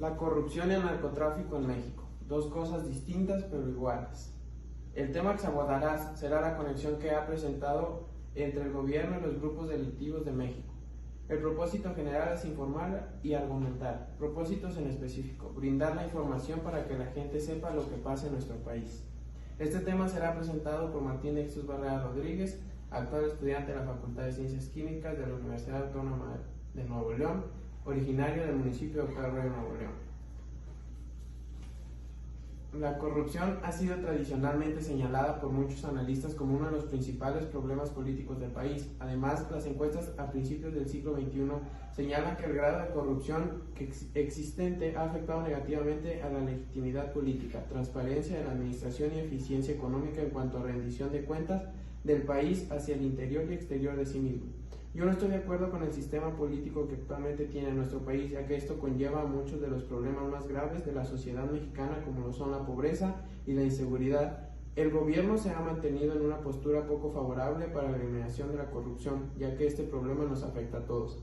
La corrupción y el narcotráfico en México, dos cosas distintas pero iguales. El tema que se abordará será la conexión que ha presentado entre el gobierno y los grupos delictivos de México. El propósito general es informar y argumentar. Propósitos en específico, brindar la información para que la gente sepa lo que pasa en nuestro país. Este tema será presentado por Martín de Jesús Barrera Rodríguez, actual estudiante de la Facultad de Ciencias Químicas de la Universidad Autónoma de Nuevo León, originario del municipio de Octal, Nuevo León. La corrupción ha sido tradicionalmente señalada por muchos analistas como uno de los principales problemas políticos del país. Además, las encuestas a principios del siglo XXI señalan que el grado de corrupción existente ha afectado negativamente a la legitimidad política, transparencia de la administración y eficiencia económica en cuanto a rendición de cuentas del país hacia el interior y exterior de sí mismo. Yo no estoy de acuerdo con el sistema político que actualmente tiene nuestro país, ya que esto conlleva a muchos de los problemas más graves de la sociedad mexicana, como lo son la pobreza y la inseguridad. El gobierno se ha mantenido en una postura poco favorable para la eliminación de la corrupción, ya que este problema nos afecta a todos.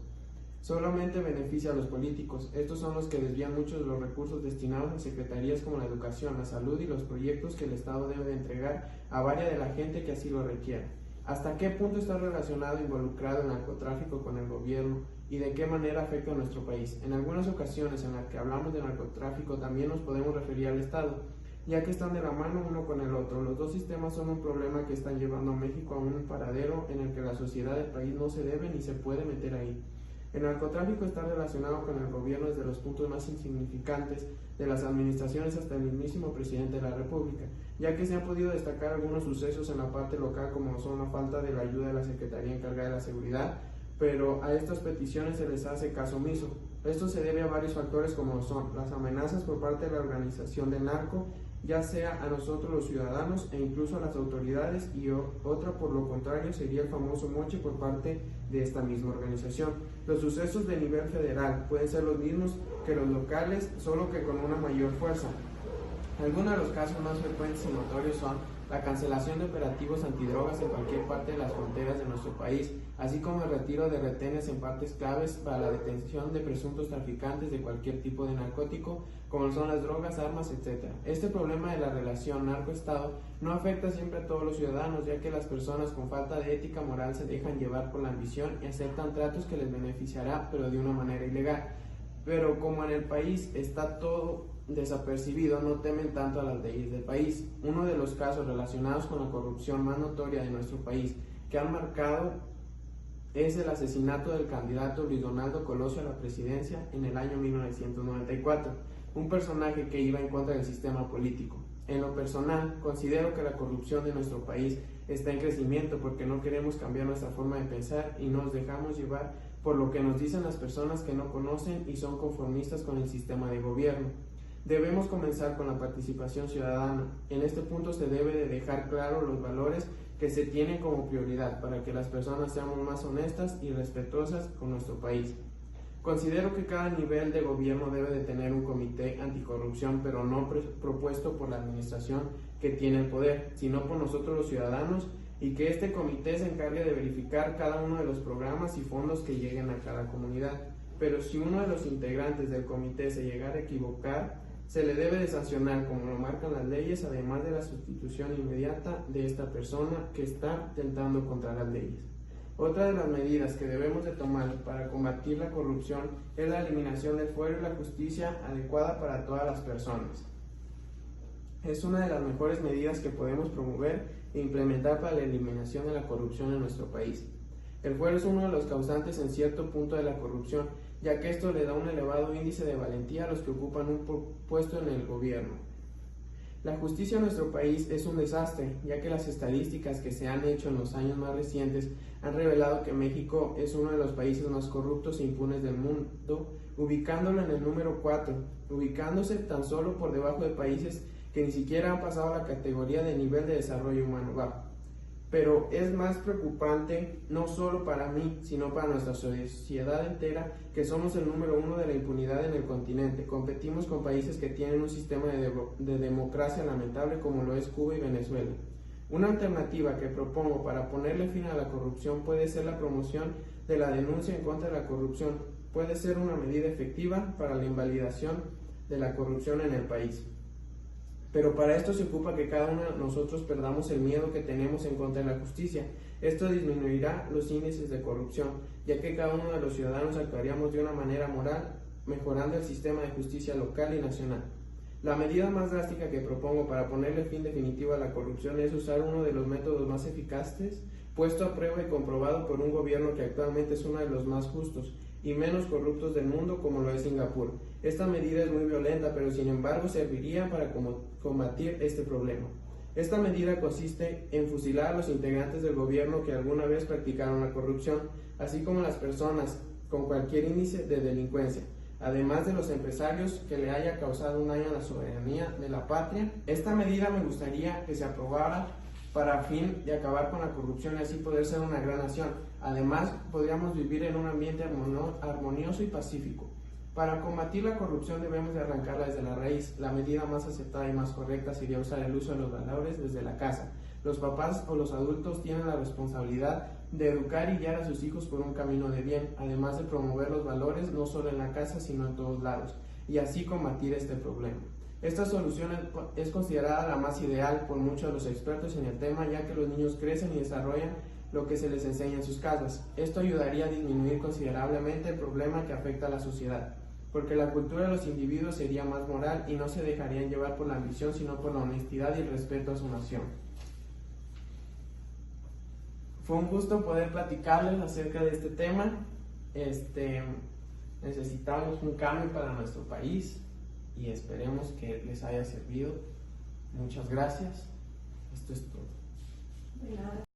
Solamente beneficia a los políticos. Estos son los que desvían muchos de los recursos destinados a secretarías como la educación, la salud y los proyectos que el Estado debe de entregar a varias de la gente que así lo requiera. ¿Hasta qué punto está relacionado e involucrado el narcotráfico con el gobierno y de qué manera afecta a nuestro país? En algunas ocasiones en las que hablamos de narcotráfico también nos podemos referir al Estado, ya que están de la mano uno con el otro. Los dos sistemas son un problema que están llevando a México a un paradero en el que la sociedad del país no se debe ni se puede meter ahí. El narcotráfico está relacionado con el gobierno desde los puntos más insignificantes de las administraciones hasta el mismísimo presidente de la República, ya que se han podido destacar algunos sucesos en la parte local como son la falta de la ayuda de la Secretaría encargada de la Seguridad, pero a estas peticiones se les hace caso omiso. Esto se debe a varios factores como son las amenazas por parte de la organización del narco, ya sea a nosotros los ciudadanos e incluso a las autoridades, y otra por lo contrario sería el famoso moche por parte de esta misma organización. Los sucesos de nivel federal pueden ser los mismos que los locales, solo que con una mayor fuerza. Algunos de los casos más frecuentes y notorios son la cancelación de operativos antidrogas en cualquier parte de las fronteras de nuestro país, así como el retiro de retenes en partes claves para la detención de presuntos traficantes de cualquier tipo de narcótico, como son las drogas, armas, etc. Este problema de la relación narco-estado no afecta siempre a todos los ciudadanos, ya que las personas con falta de ética moral se dejan llevar por la ambición y aceptan tratos que les beneficiará, pero de una manera ilegal. Pero como en el país está todo desapercibido, no temen tanto a las leyes del país. Uno de los casos relacionados con la corrupción más notoria de nuestro país que han marcado es el asesinato del candidato Luis Donaldo Colosio a la presidencia en el año 1994, un personaje que iba en contra del sistema político. En lo personal, considero que la corrupción de nuestro país está en crecimiento porque no queremos cambiar nuestra forma de pensar y nos dejamos llevar por lo que nos dicen las personas que no conocen y son conformistas con el sistema de gobierno. Debemos comenzar con la participación ciudadana. En este punto se debe de dejar claro los valores que se tienen como prioridad para que las personas seamos más honestas y respetuosas con nuestro país. Considero que cada nivel de gobierno debe de tener un comité anticorrupción, pero no propuesto por la administración que tiene el poder, sino por nosotros los ciudadanos, y que este comité se encargue de verificar cada uno de los programas y fondos que lleguen a cada comunidad. Pero si uno de los integrantes del comité se llegara a equivocar, se le debe de sancionar como lo marcan las leyes, además de la sustitución inmediata de esta persona que está tentando contra las leyes. Otra de las medidas que debemos de tomar para combatir la corrupción es la eliminación del fuero y la justicia adecuada para todas las personas. Es una de las mejores medidas que podemos promover e implementar para la eliminación de la corrupción en nuestro país. El fuero es uno de los causantes en cierto punto de la corrupción, ya que esto le da un elevado índice de valentía a los que ocupan un puesto en el gobierno. La justicia en nuestro país es un desastre, ya que las estadísticas que se han hecho en los años más recientes han revelado que México es uno de los países más corruptos e impunes del mundo, ubicándolo en el número 4, ubicándose tan solo por debajo de países que ni siquiera han pasado la categoría de nivel de desarrollo humano bajo. Pero es más preocupante, no solo para mí, sino para nuestra sociedad entera, que somos el número 1 de la impunidad en el continente. Competimos con países que tienen un sistema de democracia lamentable como lo es Cuba y Venezuela. Una alternativa que propongo para ponerle fin a la corrupción puede ser la promoción de la denuncia en contra de la corrupción. Puede ser una medida efectiva para la invalidación de la corrupción en el país. Pero para esto se ocupa que cada uno de nosotros perdamos el miedo que tenemos en contra de la justicia. Esto disminuirá los índices de corrupción, ya que cada uno de los ciudadanos actuaríamos de una manera moral, mejorando el sistema de justicia local y nacional. La medida más drástica que propongo para ponerle fin definitivo a la corrupción es usar uno de los métodos más eficaces, puesto a prueba y comprobado por un gobierno que actualmente es uno de los más justos y menos corruptos del mundo, como lo es Singapur. Esta medida es muy violenta, pero sin embargo serviría para combatir este problema. Esta medida consiste en fusilar a los integrantes del gobierno que alguna vez practicaron la corrupción, así como las personas con cualquier índice de delincuencia, además de los empresarios que le haya causado un daño a la soberanía de la patria. Esta medida me gustaría que se aprobara para fin de acabar con la corrupción y así poder ser una gran nación. Además, podríamos vivir en un ambiente armonioso y pacífico. Para combatir la corrupción debemos de arrancarla desde la raíz. La medida más aceptada y más correcta sería usar el uso de los valores desde la casa. Los papás o los adultos tienen la responsabilidad de educar y guiar a sus hijos por un camino de bien, además de promover los valores no solo en la casa sino en todos lados, y así combatir este problema. Esta solución es considerada la más ideal por muchos de los expertos en el tema, ya que los niños crecen y desarrollan lo que se les enseña en sus casas. Esto ayudaría a disminuir considerablemente el problema que afecta a la sociedad, porque la cultura de los individuos sería más moral y no se dejarían llevar por la ambición, sino por la honestidad y el respeto a su nación. Fue un gusto poder platicarles acerca de este tema. Necesitamos un cambio para nuestro país y esperemos que les haya servido. Muchas gracias. Esto es todo.